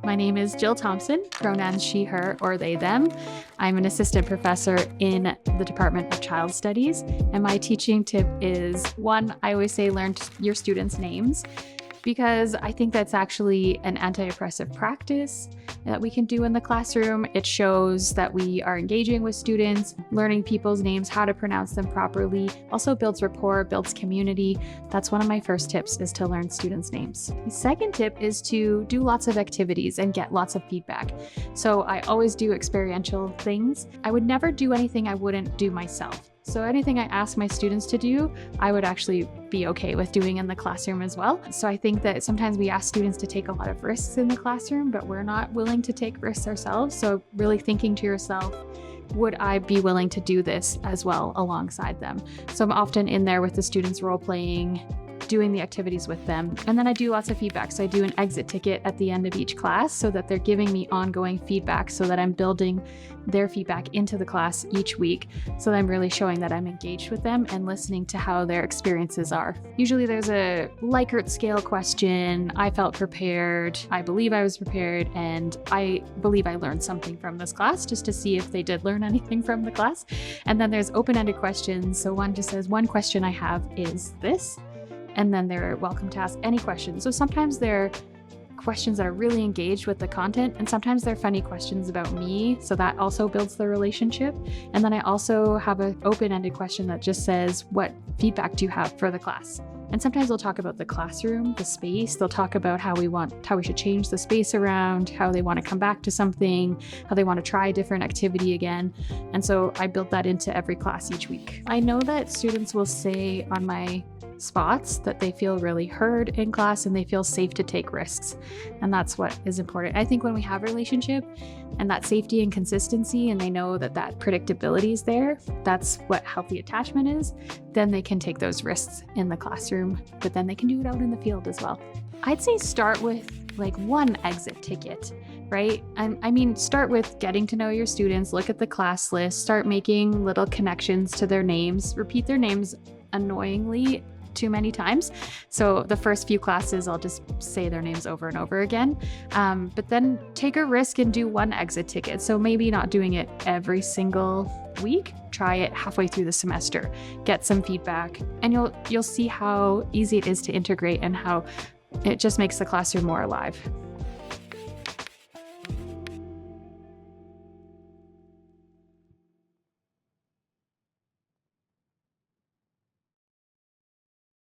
My name is Jill Thompson, pronouns she, her, or they, them. I'm an assistant professor in the Department of Child Studies, and my teaching tip is, one, I always say learn your students' names, because I think that's actually an anti-oppressive practice that we can do in the classroom. It shows that we are engaging with students, learning people's names, how to pronounce them properly, also builds rapport, builds community. That's one of my first tips, is to learn students' names. The second tip is to do lots of activities and get lots of feedback. So I always do experiential things. I would never do anything I wouldn't do myself. So anything I ask my students to do, I would actually be okay with doing in the classroom as well. So I think that sometimes we ask students to take a lot of risks in the classroom, but we're not willing to take risks ourselves. So really thinking to yourself, would I be willing to do this as well alongside them? So I'm often in there with the students role playing, doing the activities with them. And then I do lots of feedback. So I do an exit ticket at the end of each class so that they're giving me ongoing feedback, so that I'm building their feedback into the class each week. So that I'm really showing that I'm engaged with them and listening to how their experiences are. Usually there's a Likert scale question. I felt prepared. I believe I was prepared. And I believe I learned something from this class, just to see if they did learn anything from the class. And then there's open-ended questions. So one just says, one question I have is this. And then they're welcome to ask any questions. So sometimes they're questions that are really engaged with the content, and sometimes they're funny questions about me. So that also builds the relationship. And then I also have an open-ended question that just says, what feedback do you have for the class? And sometimes they'll talk about the classroom, the space. They'll talk about how we should change the space around, how they want to come back to something, how they want to try a different activity again. And so I built that into every class each week. I know that students will say on my spots that they feel really heard in class and they feel safe to take risks. And that's what is important. I think when we have a relationship and that safety and consistency, and they know that that predictability is there, that's what healthy attachment is, then they can take those risks in the classroom, but then they can do it out in the field as well. I'd say start with like one exit ticket, right? I mean, start with getting to know your students, look at the class list, start making little connections to their names, repeat their names annoyingly too many times. So the first few classes, I'll just say their names over and over again. But then take a risk and do one exit ticket. So maybe not doing it every single week. Try it halfway through the semester, get some feedback, and you'll see how easy it is to integrate and how it just makes the classroom more alive.